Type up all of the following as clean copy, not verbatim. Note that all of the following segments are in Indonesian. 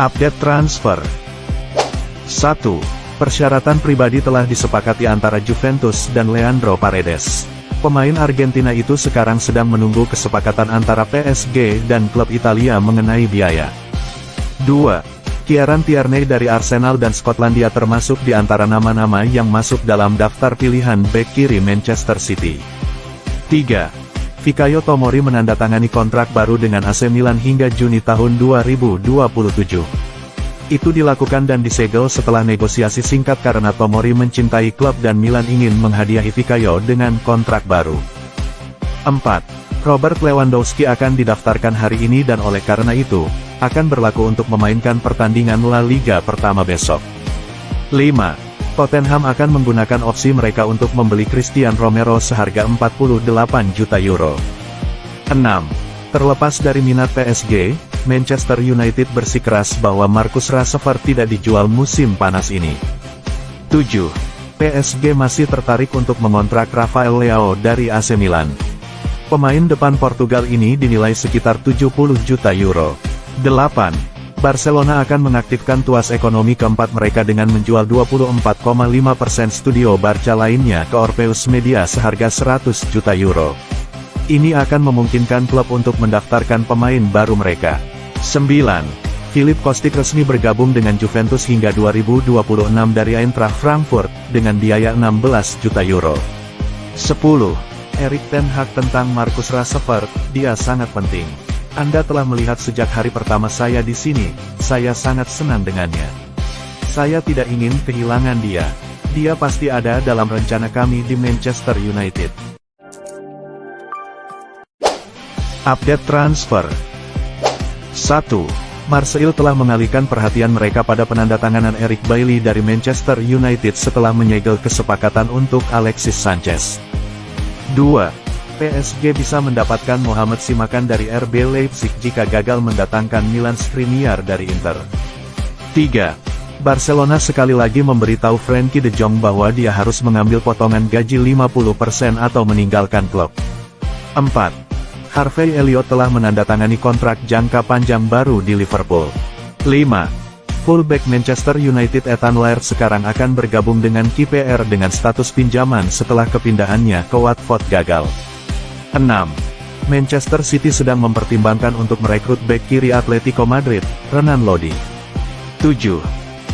Update transfer. 1. Persyaratan pribadi telah disepakati antara Juventus dan Leandro Paredes. Pemain Argentina itu sekarang sedang menunggu kesepakatan antara PSG dan klub Italia mengenai biaya. 2. Kieran Tierney dari Arsenal dan Skotlandia termasuk di antara nama-nama yang masuk dalam daftar pilihan bek kiri Manchester City. 3. Fikayo Tomori menandatangani kontrak baru dengan AC Milan hingga Juni tahun 2027. Itu dilakukan dan disegel setelah negosiasi singkat karena Tomori mencintai klub dan Milan ingin menghadiahi Fikayo dengan kontrak baru. 4. Robert Lewandowski akan didaftarkan hari ini dan oleh karena itu, akan berlaku untuk memainkan pertandingan La Liga pertama besok. 5. Tottenham akan menggunakan opsi mereka untuk membeli Christian Romero seharga 48 juta euro. 6. Terlepas dari minat PSG, Manchester United bersikeras bahwa Marcus Rashford tidak dijual musim panas ini. 7. PSG masih tertarik untuk mengontrak Rafael Leao dari AC Milan. Pemain depan Portugal ini dinilai sekitar 70 juta euro. 8. Barcelona akan mengaktifkan tuas ekonomi keempat mereka dengan menjual 24,5% studio Barca lainnya ke Orpheus Media seharga 100 juta euro. Ini akan memungkinkan klub untuk mendaftarkan pemain baru mereka. 9. Filip Kostic resmi bergabung dengan Juventus hingga 2026 dari Eintracht Frankfurt, dengan biaya 16 juta euro. 10. Erik ten Hag tentang Marcus Rashford, dia sangat penting. Anda telah melihat sejak hari pertama saya di sini, saya sangat senang dengannya. Saya tidak ingin kehilangan dia. Dia pasti ada dalam rencana kami di Manchester United. Update transfer. 1. Marseille telah mengalihkan perhatian mereka pada penandatanganan Eric Bailly dari Manchester United setelah menyegel kesepakatan untuk Alexis Sanchez. 2. PSG bisa mendapatkan Mohamed Simakan dari RB Leipzig jika gagal mendatangkan Milan Skriniar dari Inter. 3. Barcelona sekali lagi memberitahu Frenkie de Jong bahwa dia harus mengambil potongan gaji 50% atau meninggalkan klub. 4. Harvey Elliott telah menandatangani kontrak jangka panjang baru di Liverpool. 5. Fullback Manchester United Ethan Laird sekarang akan bergabung dengan KPR dengan status pinjaman setelah kepindahannya ke Watford gagal. 6. Manchester City sedang mempertimbangkan untuk merekrut bek kiri Atletico Madrid, Renan Lodi. 7.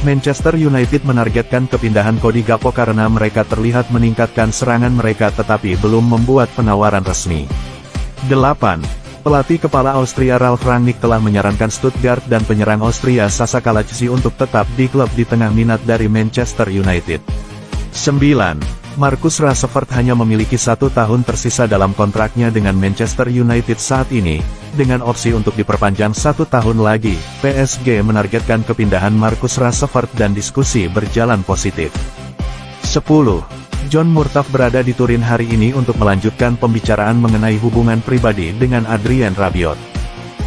Manchester United menargetkan kepindahan Cody Gakpo karena mereka terlihat meningkatkan serangan mereka tetapi belum membuat penawaran resmi. 8. Pelatih kepala Austria Ralf Rangnick telah menyarankan Stuttgart dan penyerang Austria Sasa Kalajdzic untuk tetap di klub di tengah minat dari Manchester United. 9. Marcus Rashford hanya memiliki 1 tahun tersisa dalam kontraknya dengan Manchester United saat ini, dengan opsi untuk diperpanjang 1 tahun lagi. PSG menargetkan kepindahan Marcus Rashford dan diskusi berjalan positif. 10. John Murtough berada di Turin hari ini untuk melanjutkan pembicaraan mengenai hubungan pribadi dengan Adrien Rabiot.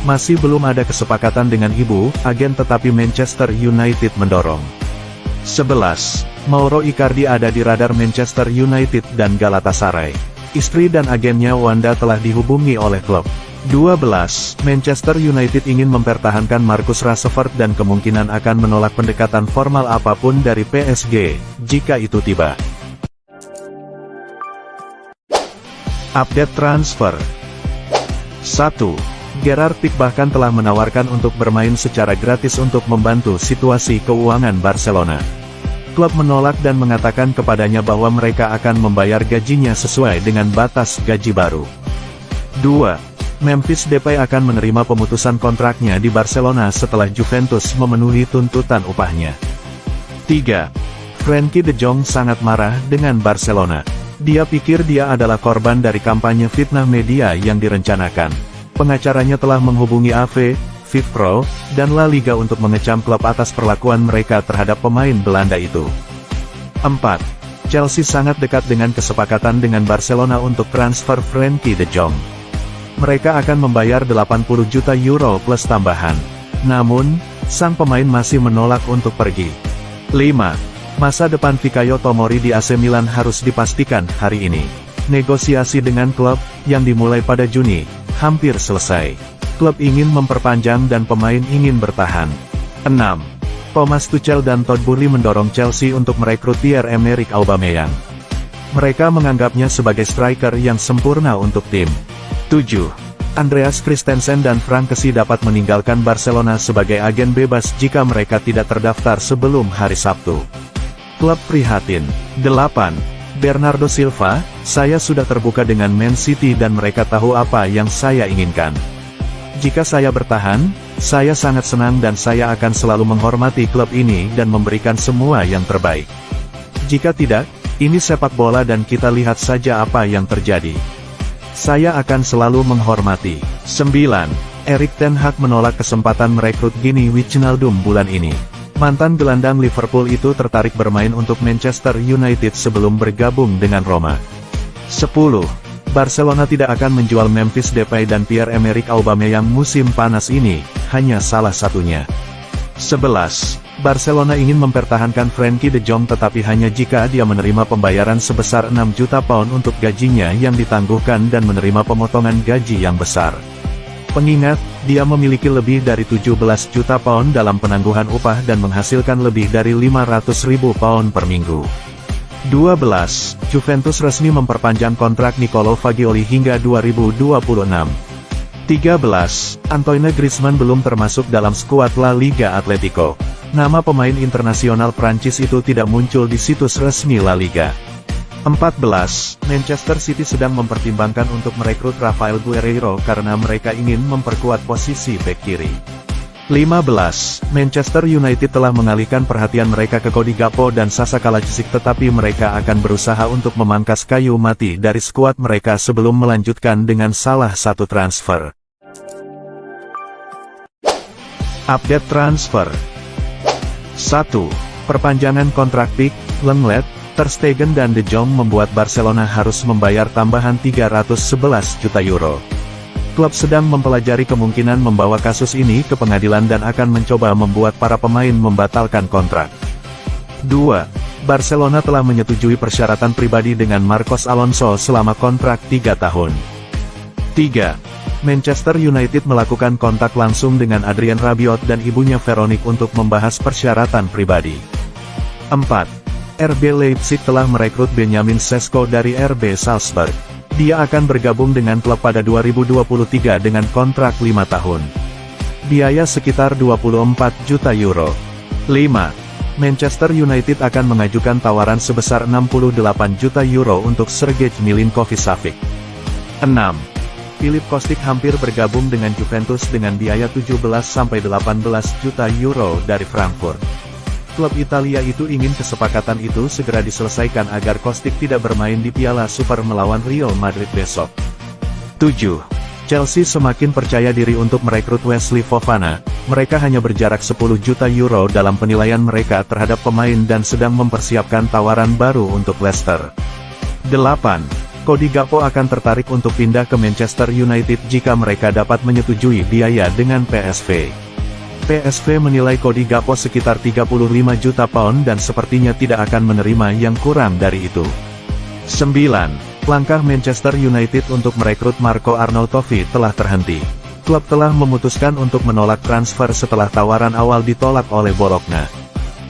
Masih belum ada kesepakatan dengan agen tetapi Manchester United mendorong. 11. Mauro Icardi ada di radar Manchester United dan Galatasaray. Istri dan agennya Wanda telah dihubungi oleh klub. 12. Manchester United ingin mempertahankan Marcus Rashford dan kemungkinan akan menolak pendekatan formal apapun dari PSG, jika itu tiba. Update transfer. 1. Gerard Pique bahkan telah menawarkan untuk bermain secara gratis untuk membantu situasi keuangan Barcelona. Klub menolak dan mengatakan kepadanya bahwa mereka akan membayar gajinya sesuai dengan batas gaji baru. 2. Memphis Depay akan menerima pemutusan kontraknya di Barcelona setelah Juventus memenuhi tuntutan upahnya. 3. Frenkie de Jong sangat marah dengan Barcelona. Dia pikir dia adalah korban dari kampanye fitnah media yang direncanakan. Pengacaranya telah menghubungi AV, FIFPro, dan La Liga untuk mengecam klub atas perlakuan mereka terhadap pemain Belanda itu. 4. Chelsea sangat dekat dengan kesepakatan dengan Barcelona untuk transfer Frenkie de Jong. Mereka akan membayar 80 juta euro plus tambahan. Namun, sang pemain masih menolak untuk pergi. 5. Masa depan Fikayo Tomori di AC Milan harus dipastikan hari ini. Negosiasi dengan klub, yang dimulai pada Juni, hampir selesai. Klub ingin memperpanjang dan pemain ingin bertahan. 6. Thomas Tuchel dan Todd Boehly mendorong Chelsea untuk merekrut Pierre-Emerick Aubameyang. Mereka menganggapnya sebagai striker yang sempurna untuk tim. 7. Andreas Christensen dan Frank Kessie dapat meninggalkan Barcelona sebagai agen bebas jika mereka tidak terdaftar sebelum hari Sabtu. Klub prihatin. 8. Bernardo Silva, saya sudah terbuka dengan Man City dan mereka tahu apa yang saya inginkan. Jika saya bertahan, saya sangat senang dan saya akan selalu menghormati klub ini dan memberikan semua yang terbaik. Jika tidak, ini sepak bola dan kita lihat saja apa yang terjadi. Saya akan selalu menghormati. 9. Erik ten Hag menolak kesempatan merekrut Gini Wijnaldum bulan ini. Mantan gelandang Liverpool itu tertarik bermain untuk Manchester United sebelum bergabung dengan Roma. 10. Barcelona tidak akan menjual Memphis Depay dan Pierre-Emerick Aubameyang musim panas ini, hanya salah satunya. 11. Barcelona ingin mempertahankan Frenkie de Jong tetapi hanya jika dia menerima pembayaran sebesar 6 juta pound untuk gajinya yang ditangguhkan dan menerima pemotongan gaji yang besar. Pengingat, dia memiliki lebih dari 17 juta pound dalam penangguhan upah dan menghasilkan lebih dari 500.000 pound per minggu. 12. Juventus resmi memperpanjang kontrak Nicolo Fagioli hingga 2026. 13. Antoine Griezmann belum termasuk dalam skuad La Liga Atletico. Nama pemain internasional Prancis itu tidak muncul di situs resmi La Liga. 14. Manchester City sedang mempertimbangkan untuk merekrut Rafael Guerreiro karena mereka ingin memperkuat posisi bek kiri. 15. Manchester United telah mengalihkan perhatian mereka ke Cody Gakpo dan Sasa Kalajdzic tetapi mereka akan berusaha untuk memangkas kayu mati dari skuad mereka sebelum melanjutkan dengan salah satu transfer. Update transfer. 1. Perpanjangan kontrak Pick, Lenglet, Ter Stegen dan De Jong membuat Barcelona harus membayar tambahan 311 juta euro. Klub sedang mempelajari kemungkinan membawa kasus ini ke pengadilan dan akan mencoba membuat para pemain membatalkan kontrak. 2. Barcelona telah menyetujui persyaratan pribadi dengan Marcos Alonso selama kontrak 3 tahun. 3. Manchester United melakukan kontak langsung dengan Adrien Rabiot dan ibunya Veronique untuk membahas persyaratan pribadi. 4. RB Leipzig telah merekrut Benjamin Sesko dari RB Salzburg. Dia akan bergabung dengan klub pada 2023 dengan kontrak 5 tahun. Biaya sekitar 24 juta euro. 5. Manchester United akan mengajukan tawaran sebesar 68 juta euro untuk Sergej Milinkovic-Savic. 6. Filip Kostic hampir bergabung dengan Juventus dengan biaya 17-18 juta euro dari Frankfurt. Klub Italia itu ingin kesepakatan itu segera diselesaikan agar Kostic tidak bermain di Piala Super melawan Real Madrid besok. 7. Chelsea semakin percaya diri untuk merekrut Wesley Fofana, mereka hanya berjarak 10 juta euro dalam penilaian mereka terhadap pemain dan sedang mempersiapkan tawaran baru untuk Leicester. 8. Cody Gakpo akan tertarik untuk pindah ke Manchester United jika mereka dapat menyetujui biaya dengan PSV. PSV menilai Cody Gakpo sekitar 35 juta pound dan sepertinya tidak akan menerima yang kurang dari itu. 9. Langkah Manchester United untuk merekrut Marco Arnautovic telah terhenti. Klub telah memutuskan untuk menolak transfer setelah tawaran awal ditolak oleh Bologna.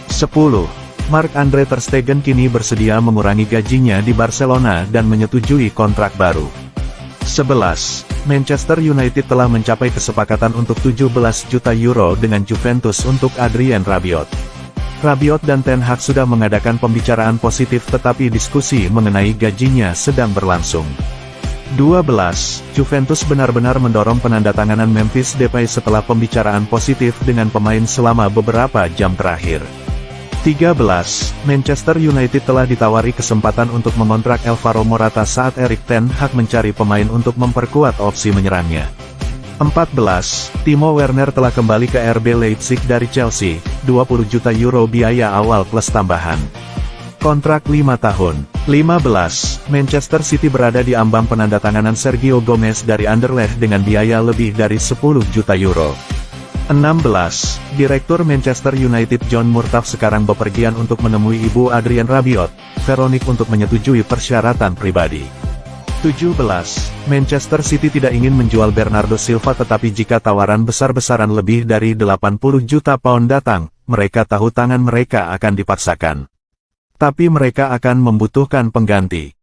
10. Marc-Andre Ter Stegen kini bersedia mengurangi gajinya di Barcelona dan menyetujui kontrak baru. 11. Manchester United telah mencapai kesepakatan untuk 17 juta euro dengan Juventus untuk Adrien Rabiot. Rabiot dan Ten Hag sudah mengadakan pembicaraan positif tetapi diskusi mengenai gajinya sedang berlangsung. 12. Juventus benar-benar mendorong penandatanganan Memphis Depay setelah pembicaraan positif dengan pemain selama beberapa jam terakhir. 13. Manchester United telah ditawari kesempatan untuk mengontrak Alvaro Morata saat Erik ten Hag mencari pemain untuk memperkuat opsi menyerangnya. 14. Timo Werner telah kembali ke RB Leipzig dari Chelsea, 20 juta euro biaya awal plus tambahan. Kontrak 5 tahun. 15. Manchester City berada di ambang penandatanganan Sergio Gomez dari Anderlecht dengan biaya lebih dari 10 juta euro. 16. Direktur Manchester United John Murtough sekarang bepergian untuk menemui ibu Adrien Rabiot, Veronique untuk menyetujui persyaratan pribadi. 17. Manchester City tidak ingin menjual Bernardo Silva, tetapi jika tawaran besar-besaran lebih dari 80 juta pound datang, mereka tahu tangan mereka akan dipaksakan. Tapi mereka akan membutuhkan pengganti.